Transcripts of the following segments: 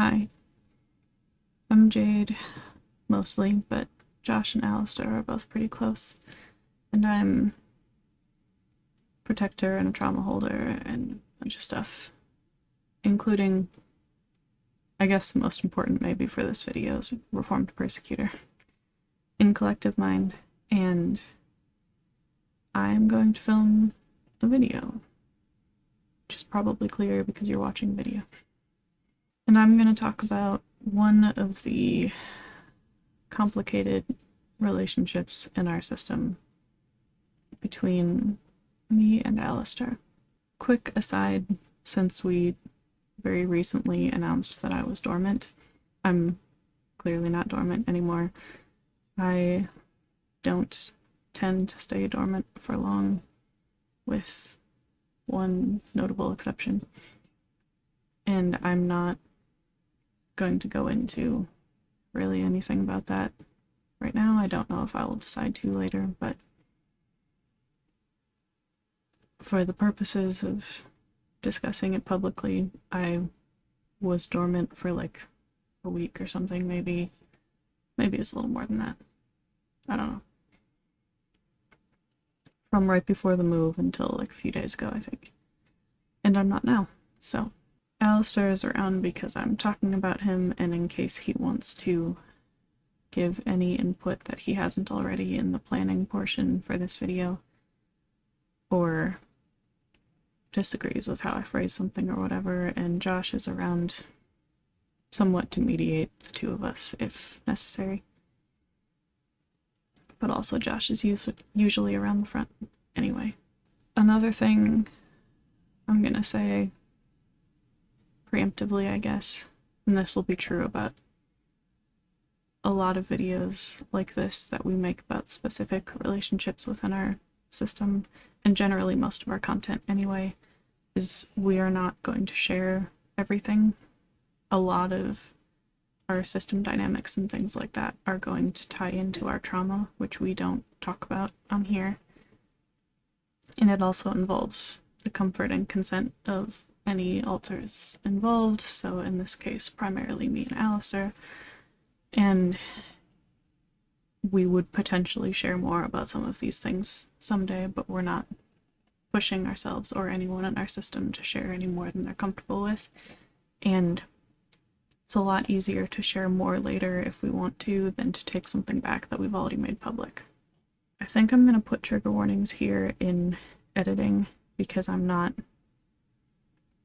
Hi, I'm Jade, mostly, but Josh and Alastor are both pretty close, and I'm Protector and a Trauma Holder and a bunch of stuff, including, I guess the most important maybe for this video is Reformed Persecutor in Collective Mind, and I'm going to film a video, which is probably clear because you're watching video. And I'm going to talk about one of the complicated relationships in our system between me and Alastor. Quick aside, since we very recently announced that I was dormant, I'm clearly not dormant anymore. I don't tend to stay dormant for long, with one notable exception. And I'm not going to go into really anything about that right now. I don't know if I will decide to later, but for the purposes of discussing it publicly, I was dormant for like a week or something, maybe it's a little more than that. I don't know. From right before the move until like a few days ago, I think. And I'm not now, so Alastor is around because I'm talking about him, and in case he wants to give any input that he hasn't already in the planning portion for this video, or disagrees with how I phrase something or whatever, and Josh is around somewhat to mediate the two of us if necessary. But also Josh is usually around the front anyway. Another thing I'm gonna say preemptively, I guess, and this will be true about a lot of videos like this that we make about specific relationships within our system, and generally most of our content anyway, is we are not going to share everything. A lot of our system dynamics and things like that are going to tie into our trauma, which we don't talk about on here. And it also involves the comfort and consent of any alters involved, so in this case primarily me and Alastor, and we would potentially share more about some of these things someday, but we're not pushing ourselves or anyone in our system to share any more than they're comfortable with, and it's a lot easier to share more later if we want to than to take something back that we've already made public. I think I'm going to put trigger warnings here in editing because I'm not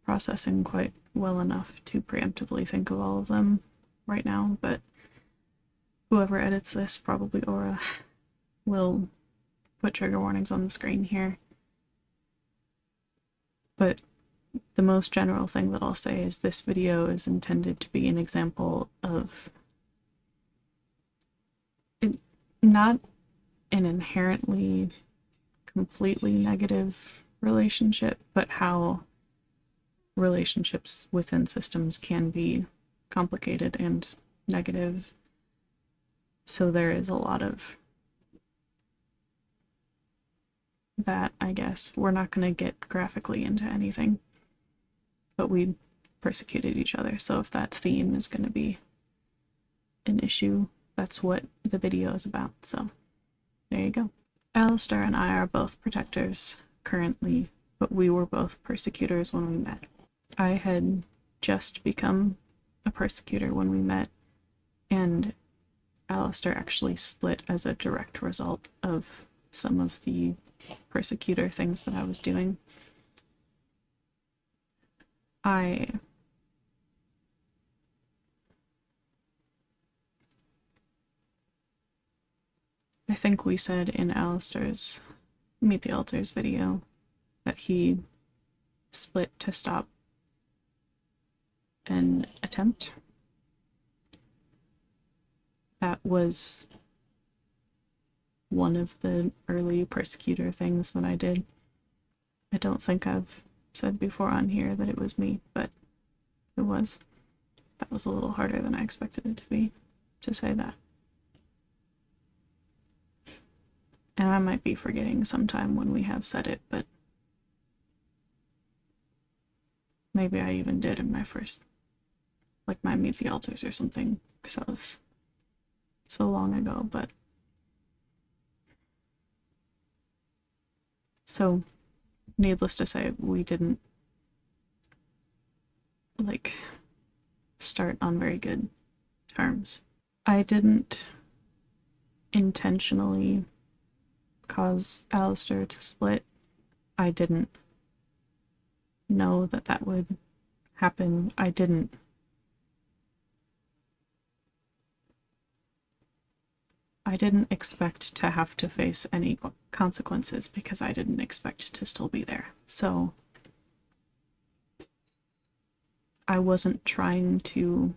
processing quite well enough to preemptively think of all of them right now, but whoever edits this, probably Aura, will put trigger warnings on the screen here. But the most general thing that I'll say is this video is intended to be an example of not an inherently completely negative relationship, but how relationships within systems can be complicated and negative. So there is a lot of that, I guess. We're not going to get graphically into anything, but we persecuted each other, so if that theme is going to be an issue, that's what the video is about, so there you go. Alastor and I are both protectors currently, but we were both persecutors when we met. I had just become a persecutor when we met, and Alastor actually split as a direct result of some of the persecutor things that I was doing. I think we said in Alastor's Meet the Alters video that he split to stop an attempt. That was one of the early persecutor things that I did. I don't think I've said before on here that it was me, but it was. That was a little harder than I expected it to be, to say that. And I might be forgetting sometime when we have said it, but maybe I even did in my first like my Meet the Altars or something, because that was so long ago, but so needless to say, we didn't like start on very good terms. I didn't intentionally cause Alastor to split. I didn't know that that would happen. I didn't expect to have to face any consequences because I didn't expect to still be there. So I wasn't trying to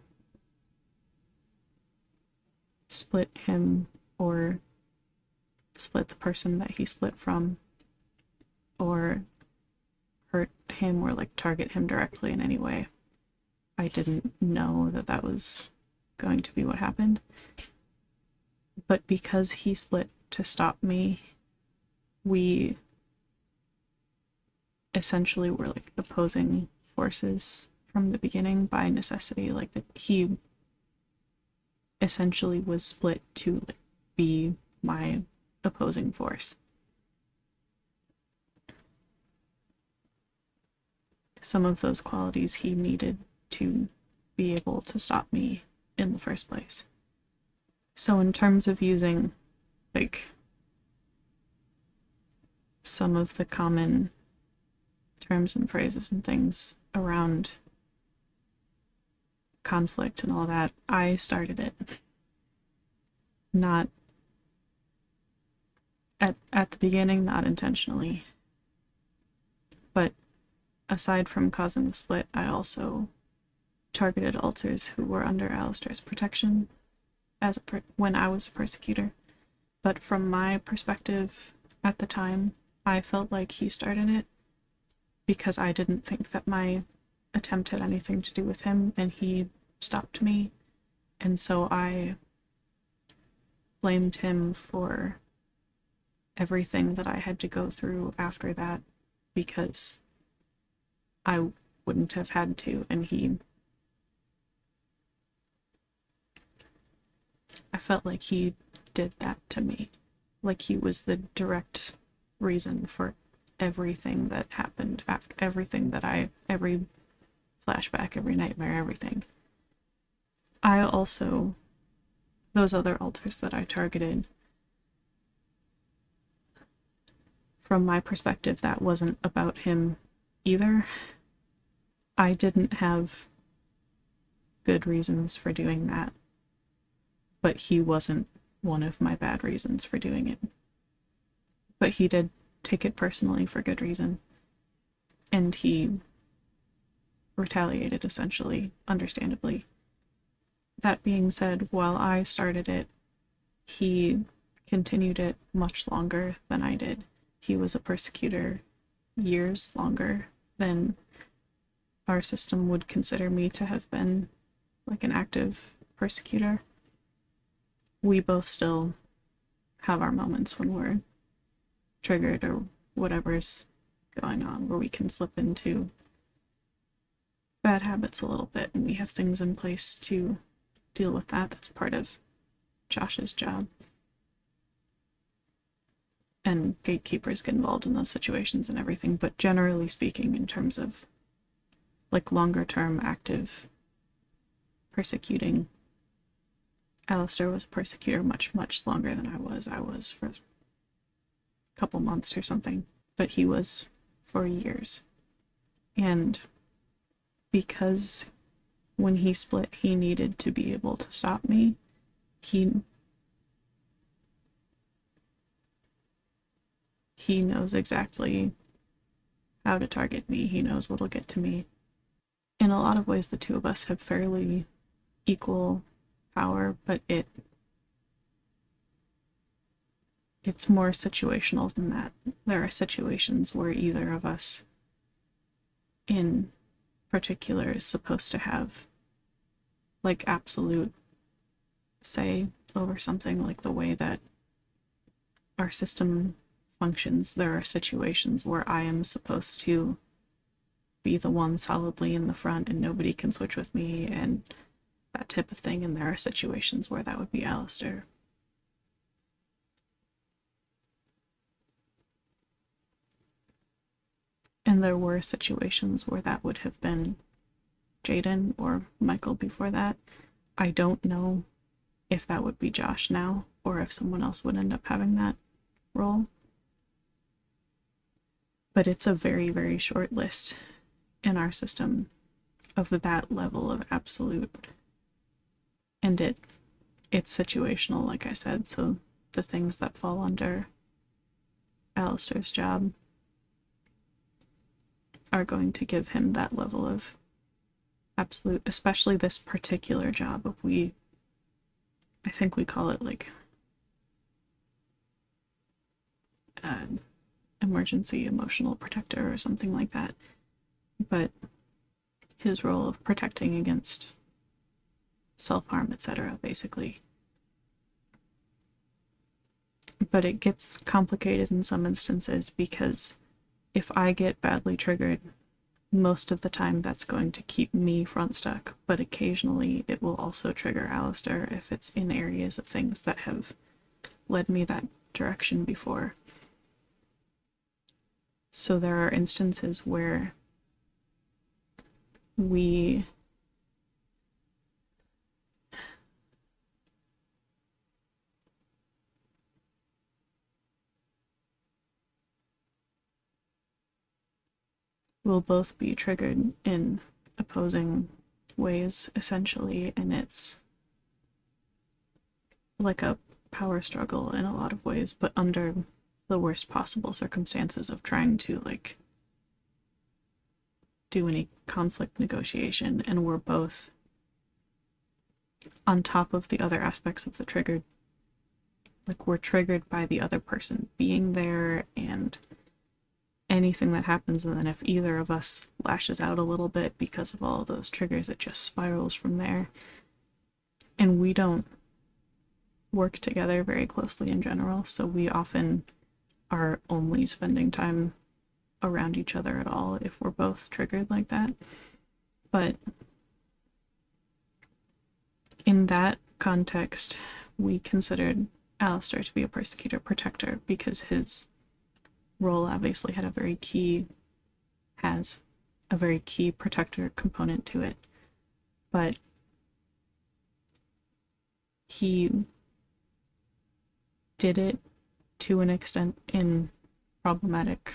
split him or split the person that he split from or hurt him or like target him directly in any way. I didn't know that that was going to be what happened. But because he split to stop me, we essentially were like opposing forces from the beginning by necessity. Like that he essentially was split to like be my opposing force. Some of those qualities he needed to be able to stop me in the first place. So in terms of using like some of the common terms and phrases and things around conflict and all that, I started it. Not at the beginning, not intentionally. But aside from causing the split, I also targeted alters who were under Alastor's protection when I was a persecutor. But from my perspective at the time, I felt like he started it because I didn't think that my attempt had anything to do with him, and he stopped me. And so I blamed him for everything that I had to go through after that because I wouldn't have had to, and I felt like he did that to me. Like he was the direct reason for everything that happened after every flashback, every nightmare, everything. Those other alters that I targeted, from my perspective, that wasn't about him either. I didn't have good reasons for doing that, but he wasn't one of my bad reasons for doing it. But he did take it personally for good reason, and he retaliated, essentially, understandably. That being said, while I started it, he continued it much longer than I did. He was a persecutor years longer than our system would consider me to have been like an active persecutor. We both still have our moments when we're triggered or whatever's going on, where we can slip into bad habits a little bit, and we have things in place to deal with that. That's part of Josh's job. And gatekeepers get involved in those situations and everything, but generally speaking, in terms of like longer term active persecuting, Alastor was a persecutor much longer than I was. I was for a couple months or something, but he was for years. And because when he split, he needed to be able to stop me, he knows exactly how to target me. He knows what'll get to me. In a lot of ways, the two of us have fairly equal power, but it's more situational than that. There are situations where either of us in particular is supposed to have like absolute say over something, like the way that our system functions. There are situations where I am supposed to be the one solidly in the front and nobody can switch with me, and that type of thing, and there are situations where that would be Alastor. And there were situations where that would have been Jaden or Michael before that. I don't know if that would be Josh now, or if someone else would end up having that role. But it's a very, very short list in our system of that level of absolute. And it's situational, like I said, so the things that fall under Alastor's job are going to give him that level of absolute, especially this particular job of I think we call it like emergency emotional protector or something like that. But his role of protecting against self-harm, etc., basically. But it gets complicated in some instances because if I get badly triggered, most of the time that's going to keep me front stuck, but occasionally it will also trigger Alastor if it's in areas of things that have led me that direction before. So there are instances where we will both be triggered in opposing ways, essentially, and it's like a power struggle in a lot of ways, but under the worst possible circumstances of trying to like do any conflict negotiation, and we're both on top of the other aspects of the triggered, like we're triggered by the other person being there and anything that happens, and then if either of us lashes out a little bit because of all of those triggers, it just spirals from there. And we don't work together very closely in general, so we often are only spending time around each other at all if we're both triggered like that. But in that context, we considered Alastor to be a Persecutor Protector because his role obviously has a very key protector component to it. But he did it to an extent in problematic,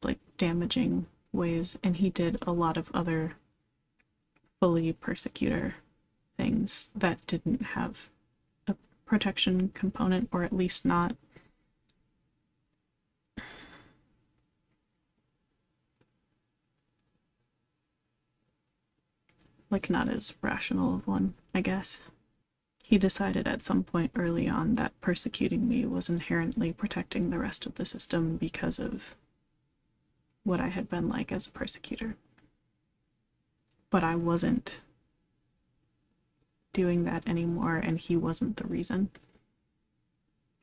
like damaging ways, and he did a lot of other fully Persecutor things that didn't have a protection component, or at least not not as rational of one, I guess. He decided at some point early on that persecuting me was inherently protecting the rest of the system because of what I had been like as a persecutor. But I wasn't doing that anymore, and he wasn't the reason.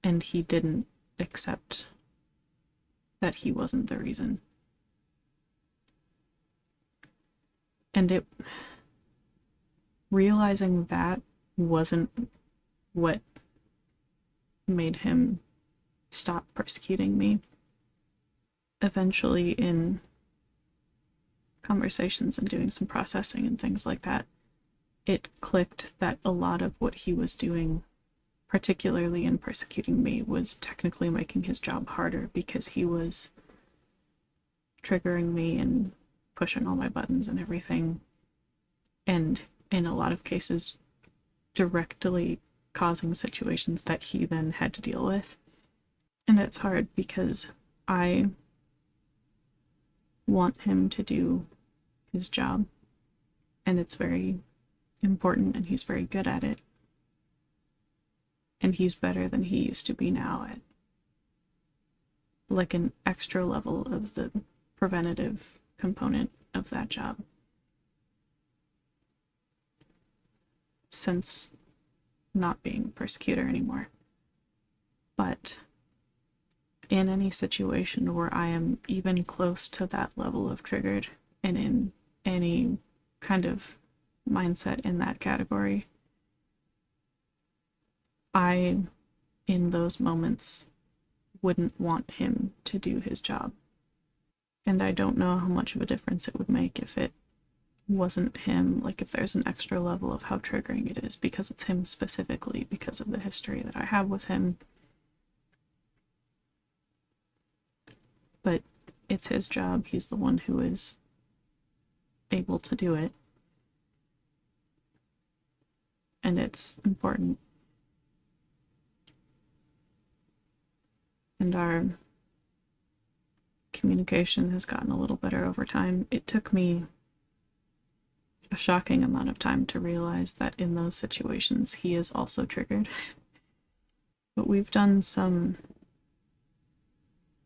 And he didn't accept that he wasn't the reason. And realizing that wasn't what made him stop persecuting me. Eventually, in conversations and doing some processing and things like that, it clicked that a lot of what he was doing, particularly in persecuting me, was technically making his job harder because he was triggering me and pushing all my buttons and everything, and in a lot of cases directly causing situations that he then had to deal with. And it's hard because I want him to do his job, and it's very important, and he's very good at it, and he's better than he used to be now at like an extra level of the preventative component of that job, since not being a persecutor anymore. But in any situation where I am even close to that level of triggered, and in any kind of mindset in that category, I, in those moments, wouldn't want him to do his job. And I don't know how much of a difference it would make if it wasn't him, like if there's an extra level of how triggering it is because it's him specifically, because of the history that I have with him. But it's his job. He's the one who is able to do it. And it's important. And our communication has gotten a little better over time. It took me a shocking amount of time to realize that in those situations he is also triggered. But we've done some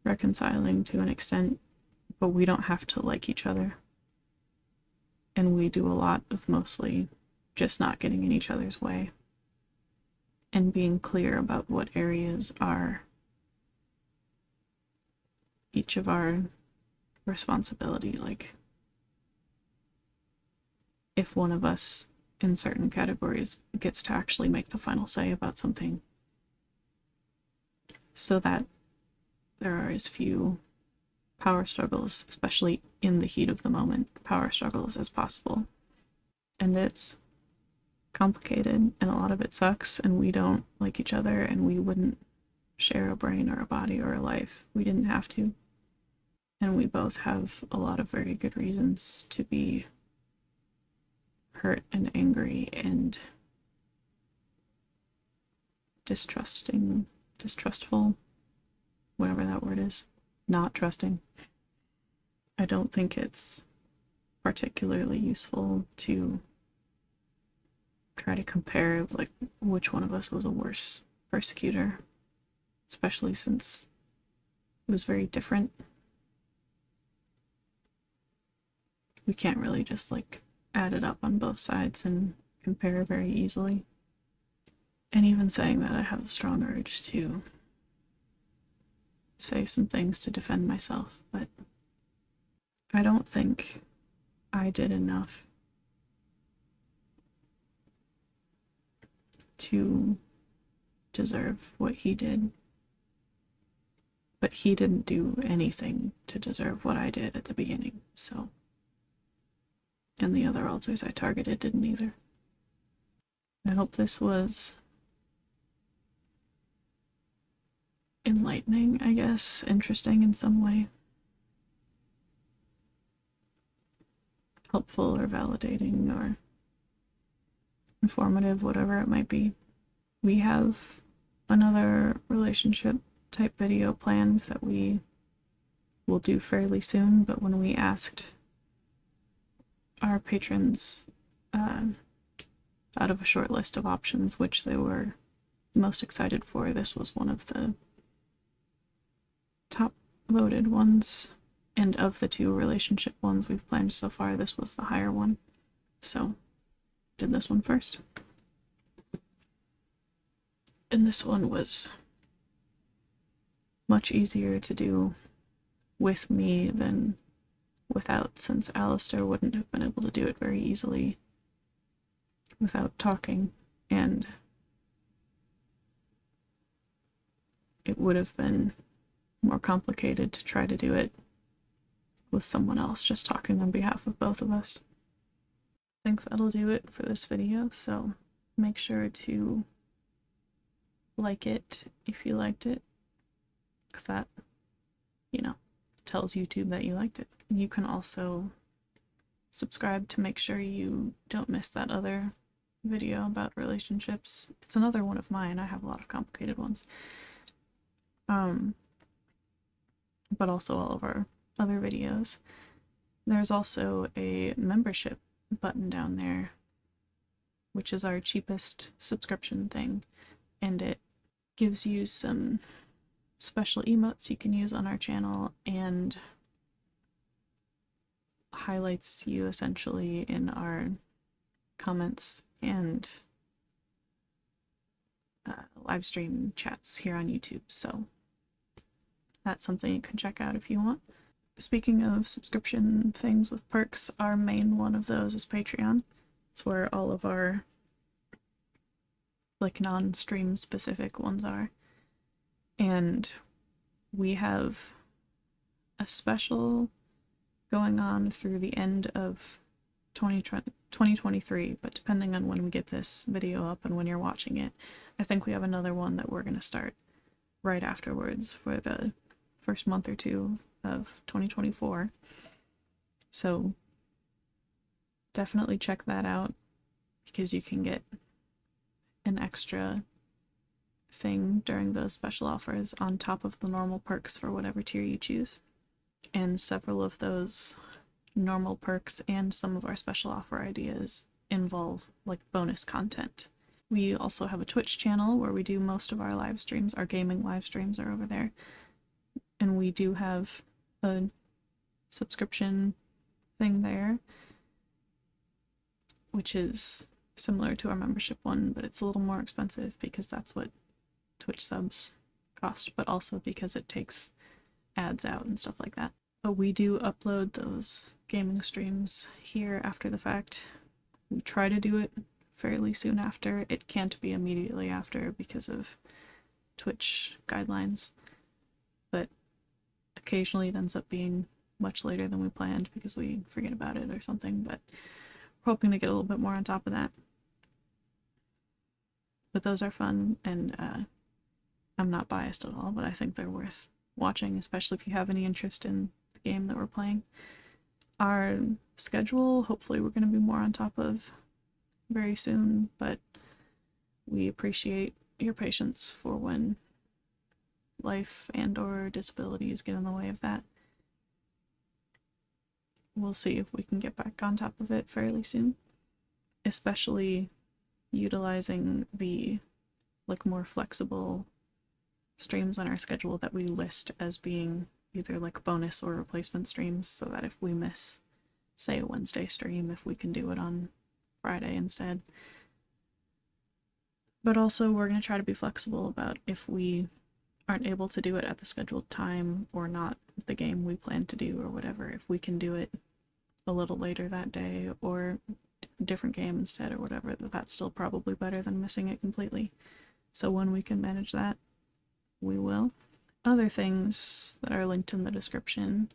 reconciling to an extent, but we don't have to like each other. And we do a lot of mostly just not getting in each other's way and being clear about what areas are each of our responsibility. Like, if one of us in certain categories gets to actually make the final say about something, so that there are as few power struggles, especially in the heat of the moment, power struggles as possible. And it's complicated, and a lot of it sucks, and we don't like each other, and we wouldn't share a brain or a body or a life. We didn't have to. And we both have a lot of very good reasons to be hurt and angry and distrustful, whatever that word is, not trusting. I don't think it's particularly useful to try to compare like which one of us was a worse persecutor, especially since it was very different. We can't really just like add it up on both sides and compare very easily. And even saying that, I have the strong urge to say some things to defend myself, but I don't think I did enough to deserve what he did. But he didn't do anything to deserve what I did at the beginning, so. And the other alters I targeted didn't either. I hope this was enlightening, I guess, interesting in some way. Helpful or validating or informative, whatever it might be. We have another relationship type video planned that we will do fairly soon, but when we asked our patrons out of a short list of options which they were most excited for, this was one of the top voted ones, and of the two relationship ones we've planned so far, this was the higher one, so did this one first. And this one was much easier to do with me than without, since Alastor wouldn't have been able to do it very easily without talking, and it would have been more complicated to try to do it with someone else just talking on behalf of both of us. I think that'll do it for this video, so make sure to like it if you liked it, because that, tells YouTube that you liked it. You can also subscribe to make sure you don't miss that other video about relationships. It's another one of mine. I have a lot of complicated ones. But also all of our other videos. There's also a membership button down there, which is our cheapest subscription thing, and it gives you some special emotes you can use on our channel and highlights you essentially in our comments and live stream chats here on YouTube, so that's something you can check out if you want. Speaking of subscription things with perks, our main one of those is Patreon. It's where all of our like non-stream specific ones are. And we have a special going on through the end of 2023, but depending on when we get this video up and when you're watching it, I think we have another one that we're going to start right afterwards for the first month or two of 2024. So definitely check that out, because you can get an extra thing during those special offers on top of the normal perks for whatever tier you choose. And several of those normal perks and some of our special offer ideas involve like bonus content. We also have a Twitch channel where we do most of our live streams. Our gaming live streams are over there. And we do have a subscription thing there, which is similar to our membership one, but it's a little more expensive because that's what Twitch subs cost, but also because it takes ads out and stuff like that. But we do upload those gaming streams here after the fact. We try to do it fairly soon after. It can't be immediately after because of Twitch guidelines, but occasionally it ends up being much later than we planned because we forget about it or something, but we're hoping to get a little bit more on top of that. But those are fun, and I'm not biased at all, but I think they're worth watching, especially if you have any interest in the game that we're playing. Our schedule, hopefully we're going to be more on top of very soon, but we appreciate your patience for when life and or disabilities get in the way of that. We'll see if we can get back on top of it fairly soon, especially utilizing the like more flexible streams on our schedule that we list as being either like bonus or replacement streams, so that if we miss, say, a Wednesday stream, if we can do it on Friday instead. But also we're going to try to be flexible about if we aren't able to do it at the scheduled time or not the game we plan to do or whatever, if we can do it a little later that day or a different game instead or whatever, that's still probably better than missing it completely. So when we can manage that, we will. Other things that are linked in the description,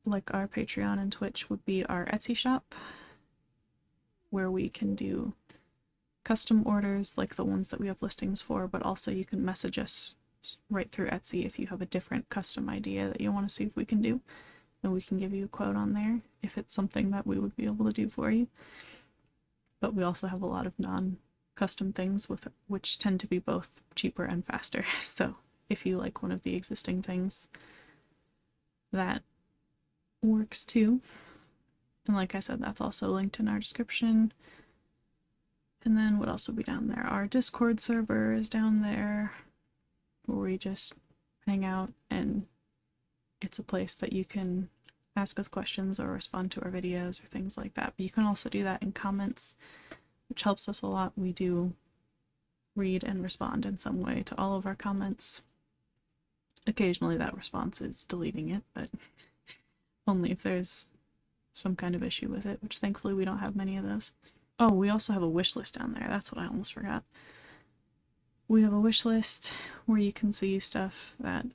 like our Patreon and Twitch, would be our Etsy shop, where we can do custom orders like the ones that we have listings for, but also you can message us right through Etsy if you have a different custom idea that you want to see if we can do, and we can give you a quote on there if it's something that we would be able to do for you. But we also have a lot of non-custom things which tend to be both cheaper and faster. So if you like one of the existing things, that works too. And like I said, that's also linked in our description. And then what else will be down there? Our Discord server is down there, where we just hang out, and it's a place that you can ask us questions or respond to our videos or things like that. But you can also do that in comments, which helps us a lot. We do read and respond in some way to all of our comments. Occasionally that response is deleting it, but only if there's some kind of issue with it, which thankfully we don't have many of those. Oh, we also have a wish list down there. That's what I almost forgot. We have a wish list where you can see stuff that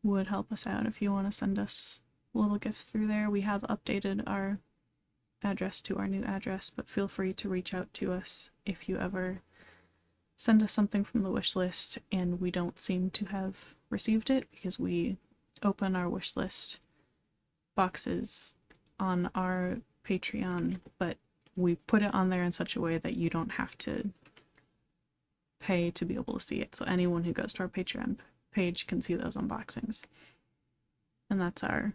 would help us out if you want to send us little gifts through there. We have updated our address to our new address, but feel free to reach out to us if you ever send us something from the wish list and we don't seem to have received it, because we open our wish list boxes on our Patreon, but we put it on there in such a way that you don't have to pay to be able to see it. So anyone who goes to our Patreon page can see those unboxings. And that's our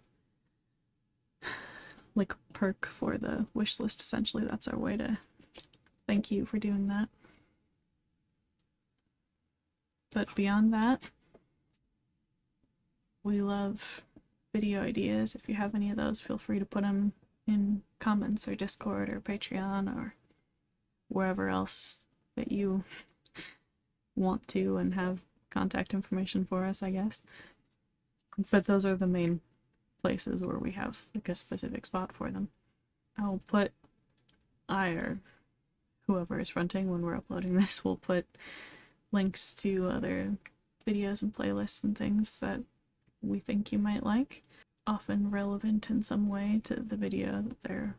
like perk for the wish list, essentially. That's our way to thank you for doing that. But beyond that, we love video ideas. If you have any of those, feel free to put them in comments or Discord or Patreon or wherever else that you want to and have contact information for us, I guess. But those are the main places where we have like a specific spot for them. I'll put I or whoever is fronting when we're uploading this will put links to other videos and playlists and things that we think you might like, often relevant in some way to the video that they're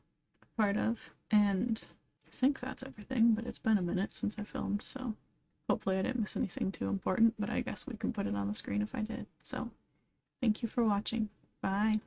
part of. And I think that's everything, but it's been a minute since I filmed, so hopefully I didn't miss anything too important, but I guess we can put it on the screen if I did. So thank you for watching. Bye.